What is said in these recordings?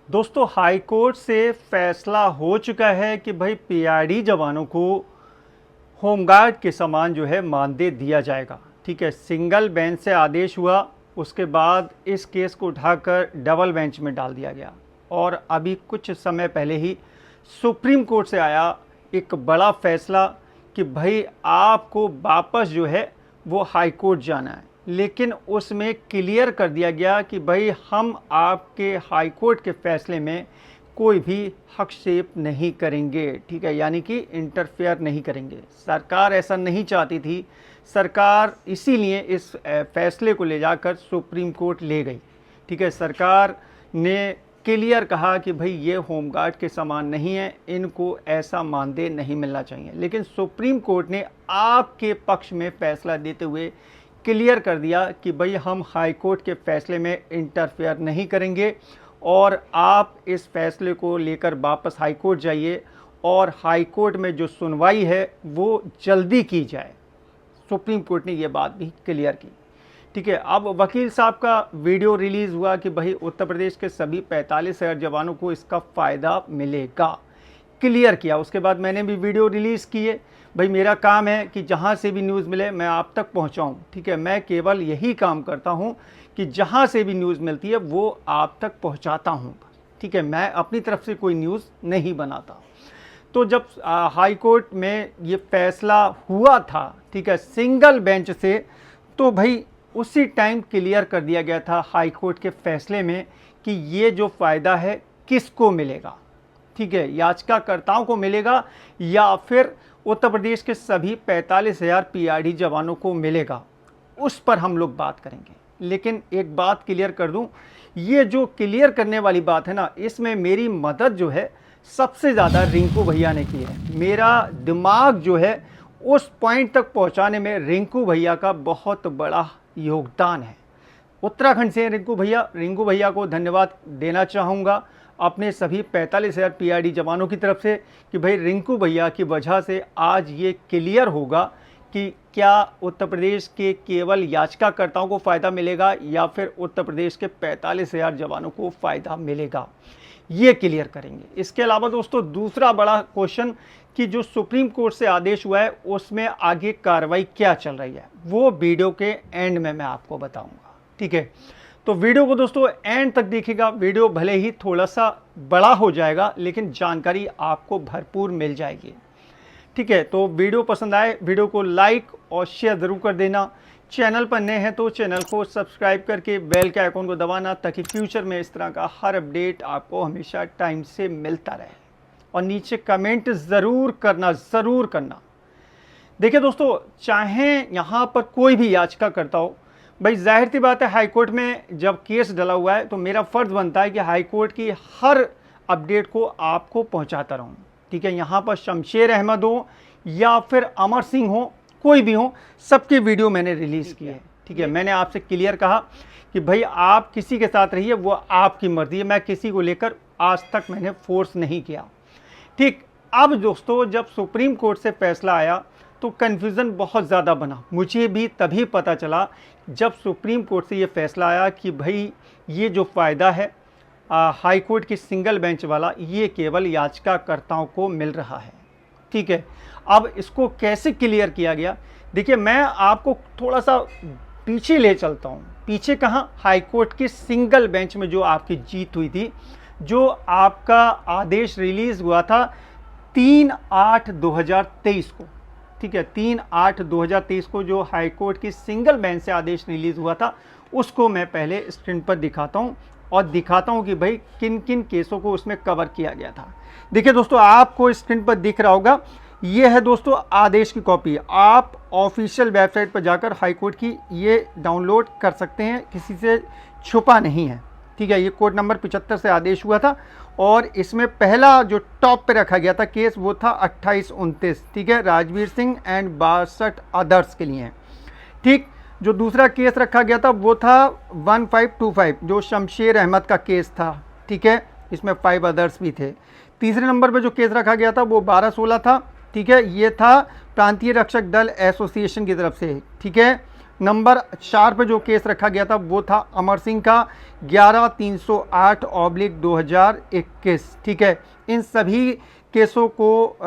दोस्तों high court से फैसला हो चुका है कि भाई पीआरडी जवानों को होमगार्ड के समान जो है मानदेय दिया जाएगा। ठीक है, सिंगल बेंच से आदेश हुआ, उसके बाद इस केस को उठाकर डबल बेंच में डाल दिया गया और अभी कुछ समय पहले ही सुप्रीम कोर्ट से आया एक बड़ा फैसला कि भाई आपको वापस जो है वो हाई कोर्ट जाना है। लेकिन उसमें क्लियर कर दिया गया कि भाई हम आपके हाई कोर्ट के फैसले में कोई भी हस्तक्षेप नहीं करेंगे। ठीक है, यानी कि इंटरफेयर नहीं करेंगे। सरकार ऐसा नहीं चाहती थी, सरकार इसीलिए इस फैसले को ले जाकर सुप्रीम कोर्ट ले गई। ठीक है, सरकार ने क्लियर कहा कि भाई ये होमगार्ड के समान नहीं है, इनको ऐसा मानदेय नहीं मिलना चाहिए। लेकिन सुप्रीम कोर्ट ने आपके पक्ष में फैसला देते हुए क्लियर कर दिया कि भाई हम हाई कोर्ट के फैसले में इंटरफेयर नहीं करेंगे और आप इस फैसले को लेकर वापस हाई कोर्ट जाइए और हाई कोर्ट में जो सुनवाई है वो जल्दी की जाए। सुप्रीम कोर्ट ने ये बात भी क्लियर की। ठीक है, अब वकील साहब का वीडियो रिलीज़ हुआ कि भाई उत्तर प्रदेश के सभी 45,000 जवानों को इसका फ़ायदा मिलेगा, क्लियर किया। उसके बाद मैंने भी वीडियो रिलीज़ किए। भाई मेरा काम है कि जहाँ से भी न्यूज़ मिले मैं आप तक पहुँचाऊँ। ठीक है, मैं केवल यही काम करता हूँ कि जहाँ से भी न्यूज़ मिलती है वो आप तक पहुँचाता हूँ। ठीक है, मैं अपनी तरफ से कोई न्यूज़ नहीं बनाता। तो जब हाई कोर्ट में ये फैसला हुआ था, ठीक है, सिंगल बेंच से, तो भाई उसी टाइम क्लियर कर दिया गया था हाई कोर्ट के फैसले में कि ये जो फ़ायदा है किसको मिलेगा। ठीक है, याचिकाकर्ताओं को मिलेगा या फिर उत्तर प्रदेश के सभी 45,000 पीआरडी जवानों को मिलेगा, उस पर हम लोग बात करेंगे। लेकिन एक बात क्लियर कर दूं, ये जो क्लियर करने वाली बात है ना, इसमें मेरी मदद जो है सबसे ज़्यादा रिंकू भैया ने की है। मेरा दिमाग जो है उस पॉइंट तक पहुंचाने में रिंकू भैया का बहुत बड़ा योगदान है। उत्तराखंड से रिंकू भैया को धन्यवाद देना चाहूँगा अपने सभी 45,000 पीआरडी जवानों की तरफ से कि भाई रिंकू भैया की वजह से आज ये क्लियर होगा कि क्या उत्तर प्रदेश के केवल याचिकाकर्ताओं को फ़ायदा मिलेगा या फिर उत्तर प्रदेश के 45,000 जवानों को फ़ायदा मिलेगा, ये क्लियर करेंगे। इसके अलावा दोस्तों दूसरा बड़ा क्वेश्चन कि जो सुप्रीम कोर्ट से आदेश हुआ है उसमें आगे कार्रवाई क्या चल रही है, वो वीडियो के एंड में मैं आपको बताऊंगा। ठीक है, तो वीडियो को दोस्तों एंड तक देखिएगा। वीडियो भले ही थोड़ा सा बड़ा हो जाएगा लेकिन जानकारी आपको भरपूर मिल जाएगी। ठीक है, तो वीडियो पसंद आए वीडियो को लाइक और शेयर ज़रूर कर देना। चैनल पर नए हैं तो चैनल को सब्सक्राइब करके बेल के आइकॉन को दबाना ताकि फ्यूचर में इस तरह का हर अपडेट आपको हमेशा टाइम से मिलता रहे। और नीचे कमेंट ज़रूर करना। देखिए दोस्तों, चाहे यहाँ पर कोई भी याचिका करता हो, भाई जाहिर सी बात है हाई कोर्ट में जब केस डला हुआ है तो मेरा फ़र्ज़ बनता है कि हाई कोर्ट की हर अपडेट को आपको पहुँचाता रहूँ। ठीक है, यहाँ पर शमशेर अहमद हो या फिर अमर सिंह हो, कोई भी हो, सबके वीडियो मैंने रिलीज़ किए हैं। ठीक है, मैंने आपसे क्लियर कहा कि भाई आप किसी के साथ रहिए, वो आपकी मर्ज़ी है। मैं किसी को लेकर आज तक मैंने फोर्स नहीं किया। ठीक, अब दोस्तों जब सुप्रीम कोर्ट से फैसला आया तो कन्फ्यूज़न बहुत ज़्यादा बना। मुझे भी तभी पता चला जब सुप्रीम कोर्ट से ये फैसला आया कि भाई ये जो फ़ायदा है हाई कोर्ट की सिंगल बेंच वाला, ये केवल याचिकाकर्ताओं को मिल रहा है। ठीक है, अब इसको कैसे क्लियर किया गया, देखिए मैं आपको थोड़ा सा पीछे ले चलता हूँ। पीछे कहाँ, हाई कोर्ट की सिंगल बेंच में जो आपकी जीत हुई थी, जो आपका आदेश रिलीज़ हुआ था 3/8/2023 को। ठीक है, 3/8/2023 को जो हाई कोर्ट की सिंगल बेंच से आदेश रिलीज़ हुआ था, उसको मैं पहले स्क्रीन पर दिखाता हूँ और दिखाता हूँ कि भाई किन किन केसों को उसमें कवर किया गया था। देखिए दोस्तों, आपको स्क्रीन पर दिख रहा होगा, ये है दोस्तों आदेश की कॉपी। आप ऑफिशियल वेबसाइट पर जाकर हाई कोर्ट की ये डाउनलोड कर सकते हैं, किसी से छुपा नहीं है। ठीक है, ये कोर्ट नंबर 75 से आदेश हुआ था और इसमें पहला जो टॉप पे रखा गया था केस वो था 2829। ठीक है, राजवीर सिंह एंड 62 अदर्स के लिए। ठीक, जो दूसरा केस रखा गया था वो था 1525 जो शमशेर अहमद का केस था। ठीक है, इसमें 5 अदर्स भी थे। तीसरे नंबर पे जो केस रखा गया था वो 1216 था। ठीक है, ये था प्रांतीय रक्षक दल एसोसिएशन की तरफ से। ठीक है, नंबर 4 पे जो केस रखा गया था वो था अमर सिंह का 11/308/2021। ठीक है, इन सभी केसों को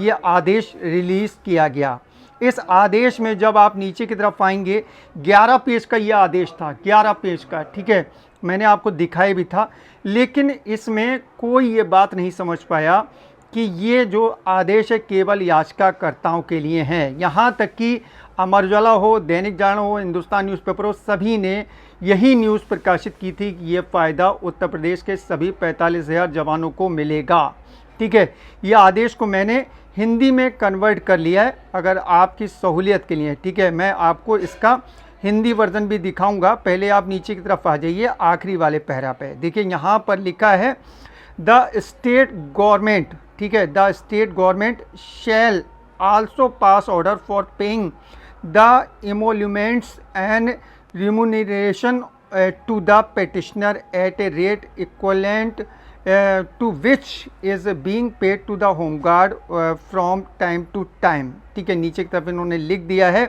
ये आदेश रिलीज़ किया गया। इस आदेश में जब आप नीचे की तरफ आएंगे 11 पेज का ये आदेश था, 11 पेज का। ठीक है, मैंने आपको दिखाया भी था, लेकिन इसमें कोई ये बात नहीं समझ पाया कि ये जो आदेश है केवल याचिकाकर्ताओं के लिए हैं। यहाँ तक कि अमर उजाला हो, दैनिक जागरण हो, हिंदुस्तान न्यूज़पेपर हो, सभी ने यही न्यूज़ प्रकाशित की थी कि ये फ़ायदा उत्तर प्रदेश के सभी 45,000 जवानों को मिलेगा। ठीक है, ये आदेश को मैंने हिंदी में कन्वर्ट कर लिया है अगर आपकी सहूलियत के लिए। ठीक है, मैं आपको इसका हिंदी वर्जन भी दिखाऊंगा। पहले आप नीचे की तरफ आ जाइए, आखिरी वाले पैरा पे देखिए, यहाँ पर लिखा है द स्टेट गवर्नमेंट। ठीक है, the state government shell also pass order for paying the emoluments and remuneration to the petitioner at a rate equivalent to which is being paid to the home guard from time to time। ठीक है, नीचे की तरफ इन्होंने लिख दिया है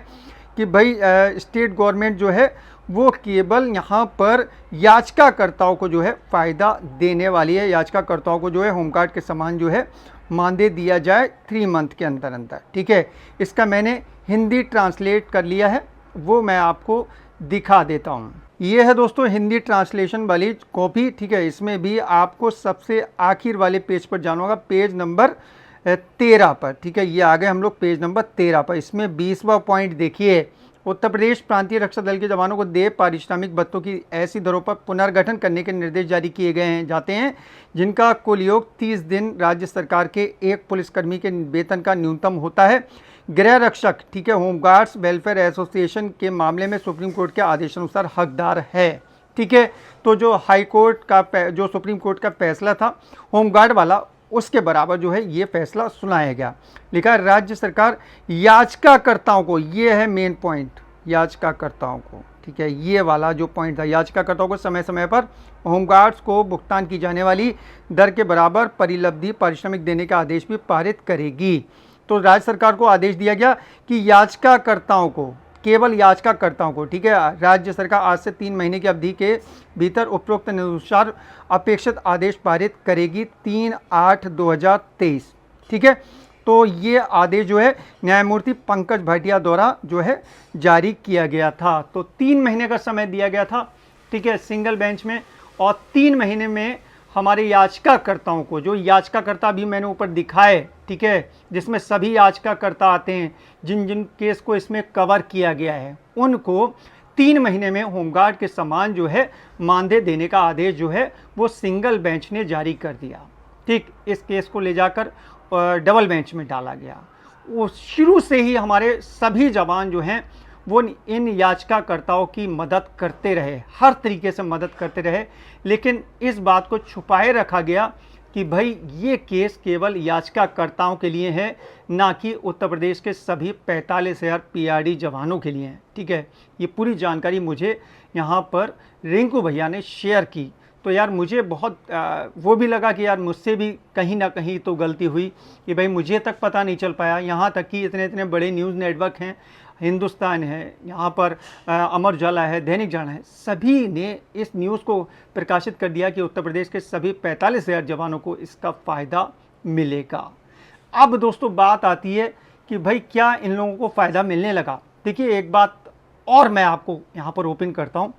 कि भाई स्टेट गवर्नमेंट जो है वो केवल यहाँ पर याचिकाकर्ताओं को जो है फ़ायदा देने वाली है। याचिकाकर्ताओं को जो है होमगार्ड के समान जो है मानदेय दिया जाए 3 मंथ के अंदर अंदर। ठीक है, इसका मैंने हिंदी ट्रांसलेट कर लिया है, वो मैं आपको दिखा देता हूँ। ये है दोस्तों हिंदी ट्रांसलेशन वाली कॉपी। ठीक है, इसमें भी आपको सबसे आखिर वाले पेज पर जाना होगा, पेज नंबर 13 पर। ठीक है, ये आ गए हम लोग पेज नंबर 13 पर। इसमें 20वां पॉइंट देखिए, उत्तर प्रदेश प्रांतीय रक्षा दल के जवानों को देय पारिश्रमिक भत्तों की ऐसी दरों पर पुनर्गठन करने के निर्देश जारी किए गए जाते हैं जिनका कुल योग 30 दिन राज्य सरकार के एक पुलिसकर्मी के वेतन का न्यूनतम होता है। गृह रक्षक, ठीक है, होमगार्ड्स वेलफेयर एसोसिएशन के मामले में सुप्रीम कोर्ट के आदेशानुसार हकदार है। ठीक है, तो जो हाई कोर्ट का जो सुप्रीम कोर्ट का फैसला था होमगार्ड वाला, उसके बराबर जो है ये फैसला सुनाया गया। लिखा है राज्य सरकार याचिकाकर्ताओं को, ये है मेन पॉइंट, याचिकाकर्ताओं को। ठीक है, ये वाला जो पॉइंट था, याचिकाकर्ताओं को समय समय पर होमगार्ड्स को भुगतान की जाने वाली दर के बराबर परिलब्धि पारिश्रमिक देने का आदेश भी पारित करेगी। तो राज्य सरकार को आदेश दिया गया कि याचिकाकर्ताओं को, केवल याचिकाकर्ताओं को, ठीक है, राज्य सरकार आज से 3 महीने की अवधि के भीतर उपरोक्त अनुसार अपेक्षित आदेश पारित करेगी 3/8/2023। ठीक है, तो ये आदेश जो है न्यायमूर्ति पंकज भाटिया द्वारा जो है जारी किया गया था। तो 3 महीने का समय दिया गया था। ठीक है, सिंगल बेंच में, और 3 महीने में हमारे याचिकाकर्ताओं को, जो याचिकाकर्ता भी मैंने ऊपर दिखाए, ठीक है, जिसमें सभी याचिकाकर्ता आते हैं, जिन जिन केस को इसमें कवर किया गया है, उनको 3 महीने में होमगार्ड के समान जो है मानदेय देने का आदेश जो है वो सिंगल बेंच ने जारी कर दिया। ठीक, इस केस को ले जाकर डबल बेंच में डाला गया। वो शुरू से ही हमारे सभी जवान जो हैं वो इन याचिकाकर्ताओं की मदद करते रहे, हर तरीके से मदद करते रहे, लेकिन इस बात को छुपाए रखा गया कि भाई ये केस केवल याचिकाकर्ताओं के लिए है, ना कि उत्तर प्रदेश के सभी 45,000 पीआरडी जवानों के लिए है। ठीक है, ये पूरी जानकारी मुझे यहाँ पर रिंकू भैया ने शेयर की, तो यार मुझे बहुत वो भी लगा कि यार मुझसे भी कहीं ना कहीं तो गलती हुई कि भाई मुझे तक पता नहीं चल पाया। यहाँ तक कि इतने इतने बड़े न्यूज़ नेटवर्क हैं, हिंदुस्तान है, यहाँ पर अमर उजाला है, दैनिक जागरण है, सभी ने इस न्यूज़ को प्रकाशित कर दिया कि उत्तर प्रदेश के सभी 45,000 जवानों को इसका फ़ायदा मिलेगा। अब दोस्तों बात आती है कि भाई क्या इन लोगों को फ़ायदा मिलने लगा। देखिए एक बात और मैं आपको यहाँ पर ओपन करता हूँ,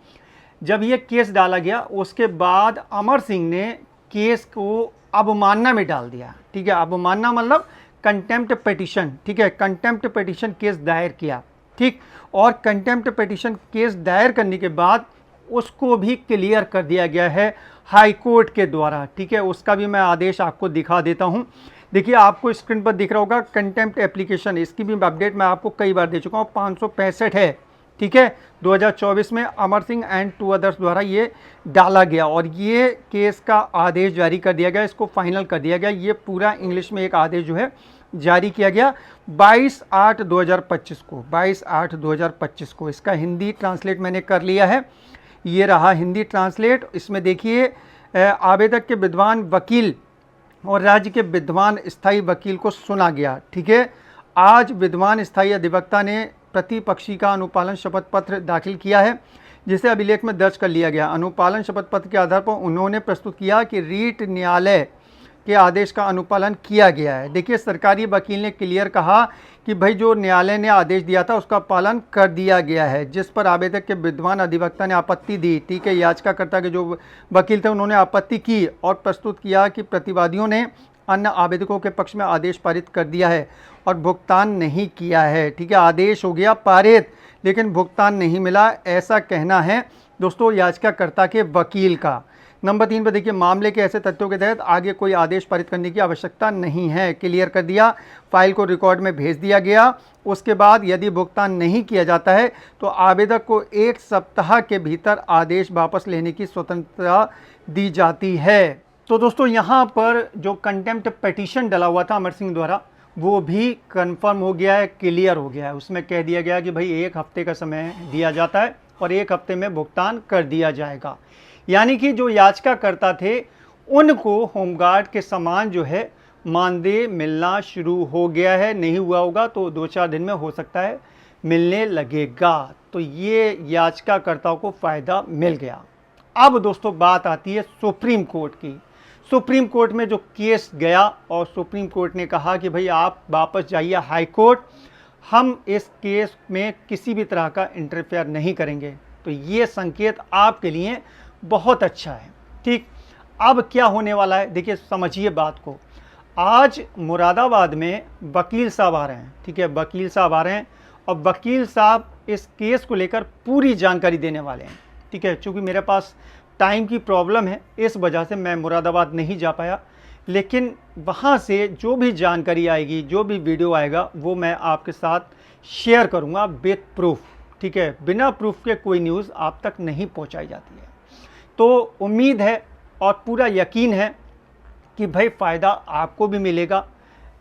जब ये केस डाला गया उसके बाद अमर सिंह ने केस को अवमानना में डाल दिया। ठीक है, अवमानना मतलब कंटेम्प्ट पिटीशन। ठीक है, कंटेम्प्ट पिटीशन केस दायर किया। ठीक, और कंटेम्प्ट पिटीशन केस दायर करने के बाद उसको भी क्लियर कर दिया गया है हाई कोर्ट के द्वारा। ठीक है, उसका भी मैं आदेश आपको दिखा देता हूँ। देखिए आपको स्क्रीन पर दिख रहा होगा कंटेम्प्ट एप्लीकेशन, इसकी भी अपडेट मैं आपको कई बार दे चुका हूँ, 565 है। ठीक है, 2024 में अमर सिंह एंड 2 अदर्स द्वारा ये डाला गया और ये केस का आदेश जारी कर दिया गया, इसको फाइनल कर दिया गया। ये पूरा इंग्लिश में एक आदेश जो है जारी किया गया 22/8/2025 को, 22/8/2025 को। इसका हिंदी ट्रांसलेट मैंने कर लिया है, ये रहा हिंदी ट्रांसलेट। इसमें देखिए आवेदक के विद्वान वकील और राज्य के विद्वान स्थायी वकील को सुना गया। ठीक है, आज विद्वान स्थायी अधिवक्ता ने प्रतिपक्षी का अनुपालन शपथ पत्र दाखिल किया है, जिसे अभिलेख में दर्ज कर लिया गया। अनुपालन शपथ पत्र के आधार पर उन्होंने प्रस्तुत किया कि रीट न्यायालय के आदेश का अनुपालन किया गया है। देखिए, सरकारी वकील ने क्लियर कहा कि भाई जो न्यायालय ने आदेश दिया था उसका पालन कर दिया गया है, जिस पर आवेदक के विद्वान अधिवक्ता ने आपत्ति दी। ठीक है, याचिकाकर्ता के जो वकील थे उन्होंने आपत्ति की और प्रस्तुत किया कि प्रतिवादियों ने अन्य आवेदकों के पक्ष में आदेश पारित कर दिया है और भुगतान नहीं किया है। ठीक है, आदेश हो गया पारित लेकिन भुगतान नहीं मिला, ऐसा कहना है दोस्तों याचिकाकर्ता के वकील का। नंबर 3 पर देखिए, मामले के ऐसे तथ्यों के तहत आगे कोई आदेश पारित करने की आवश्यकता नहीं है, क्लियर कर दिया। फाइल को रिकॉर्ड में भेज दिया गया। उसके बाद यदि भुगतान नहीं किया जाता है तो आवेदक को 1 सप्ताह के भीतर आदेश वापस लेने की स्वतंत्रता दी जाती है। तो दोस्तों यहाँ पर जो कंटेम्प्ट पिटीशन डला हुआ था अमर सिंह द्वारा, वो भी कंफर्म हो गया है, क्लियर हो गया है। उसमें कह दिया गया कि भाई 1 हफ्ते का समय दिया जाता है और 1 हफ्ते में भुगतान कर दिया जाएगा। यानी कि जो याचिकाकर्ता थे उनको होमगार्ड के समान जो है मानदेय मिलना शुरू हो गया है। नहीं हुआ होगा तो 2-4 दिन में हो सकता है मिलने लगेगा। तो ये याचिकाकर्ताओं को फ़ायदा मिल गया। अब दोस्तों बात आती है सुप्रीम कोर्ट की। सुप्रीम कोर्ट में जो केस गया और सुप्रीम कोर्ट ने कहा कि भाई आप वापस जाइए हाई कोर्ट, हम इस केस में किसी भी तरह का इंटरफेयर नहीं करेंगे। तो ये संकेत आपके लिए बहुत अच्छा है। ठीक, अब क्या होने वाला है देखिए, समझिए बात को। आज मुरादाबाद में वकील साहब आ रहे हैं। ठीक है, वकील साहब आ रहे हैं और वकील साहब इस केस को लेकर पूरी जानकारी देने वाले हैं। ठीक है, चूँकि मेरे पास टाइम की प्रॉब्लम है इस वजह से मैं मुरादाबाद नहीं जा पाया, लेकिन वहाँ से जो भी जानकारी आएगी, जो भी वीडियो आएगा, वो मैं आपके साथ शेयर करूँगा विद प्रूफ। ठीक है, बिना प्रूफ के कोई न्यूज़ आप तक नहीं पहुँचाई जाती है। तो उम्मीद है और पूरा यकीन है कि भाई फ़ायदा आपको भी मिलेगा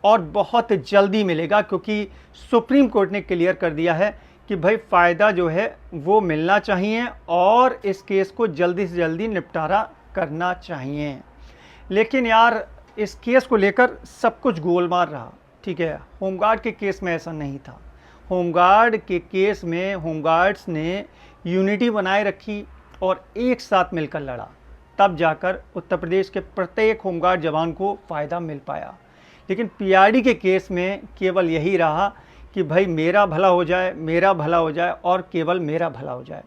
और बहुत जल्दी मिलेगा, क्योंकि सुप्रीम कोर्ट ने क्लियर कर दिया है कि भाई फ़ायदा जो है वो मिलना चाहिए और इस केस को जल्दी से जल्दी निपटारा करना चाहिए। लेकिन यार इस केस को लेकर सब कुछ गोलमाल रहा। ठीक है, होमगार्ड के केस में ऐसा नहीं था। होमगार्ड के केस में होमगार्ड्स ने यूनिटी बनाए रखी और एक साथ मिलकर लड़ा, तब जाकर उत्तर प्रदेश के प्रत्येक होमगार्ड जवान को फ़ायदा मिल पाया। लेकिन पीआरडी के केस में केवल यही रहा कि भाई मेरा भला हो जाए, मेरा भला हो जाए और केवल मेरा भला हो जाए,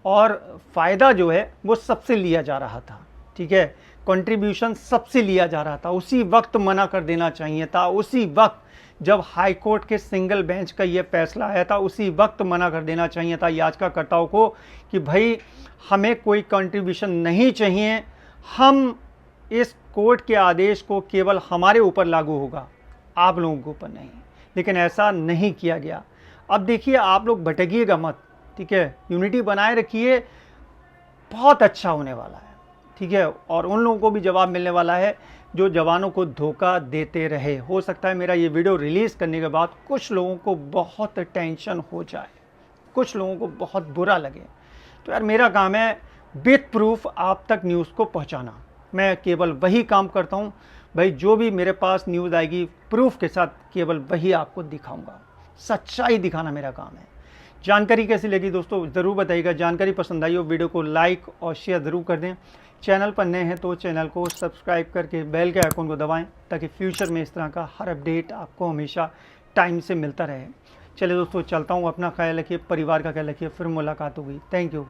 और फ़ायदा जो है वो सबसे लिया जा रहा था। ठीक है, कंट्रीब्यूशन सबसे लिया जा रहा था। उसी वक्त मना कर देना चाहिए था, उसी वक्त जब हाई कोर्ट के सिंगल बेंच का ये फैसला आया था उसी वक्त मना कर देना चाहिए था याचिकाकर्ताओं को कि भाई हमें कोई कंट्रीब्यूशन नहीं चाहिए, हम इस कोर्ट के आदेश को केवल हमारे ऊपर लागू होगा, आप लोगों के ऊपर नहीं। लेकिन ऐसा नहीं किया गया। अब देखिए, आप लोग भटकिएगा मत। ठीक है, यूनिटी बनाए रखिए, बहुत अच्छा होने वाला है। ठीक है, और उन लोगों को भी जवाब मिलने वाला है जो जवानों को धोखा देते रहे। हो सकता है मेरा ये वीडियो रिलीज़ करने के बाद कुछ लोगों को बहुत टेंशन हो जाए, कुछ लोगों को बहुत बुरा लगे। तो यार मेरा काम है विद प्रूफ आप तक न्यूज़ को पहुंचाना। मैं केवल वही काम करता हूं भाई, जो भी मेरे पास न्यूज़ आएगी प्रूफ के साथ केवल वही आपको दिखाऊंगा। सच्चाई दिखाना मेरा काम है। जानकारी कैसी लगी दोस्तों ज़रूर बताइएगा। जानकारी पसंद आई हो वीडियो को लाइक और शेयर ज़रूर कर दें। चैनल पर नए हैं तो चैनल को सब्सक्राइब करके बेल के आइकन को दबाएं, ताकि फ्यूचर में इस तरह का हर अपडेट आपको हमेशा टाइम से मिलता रहे। चलिए दोस्तों चलता हूँ, अपना ख्याल रखिए, परिवार का ख्याल रखिए, फिर मुलाकात होगी। Thank you.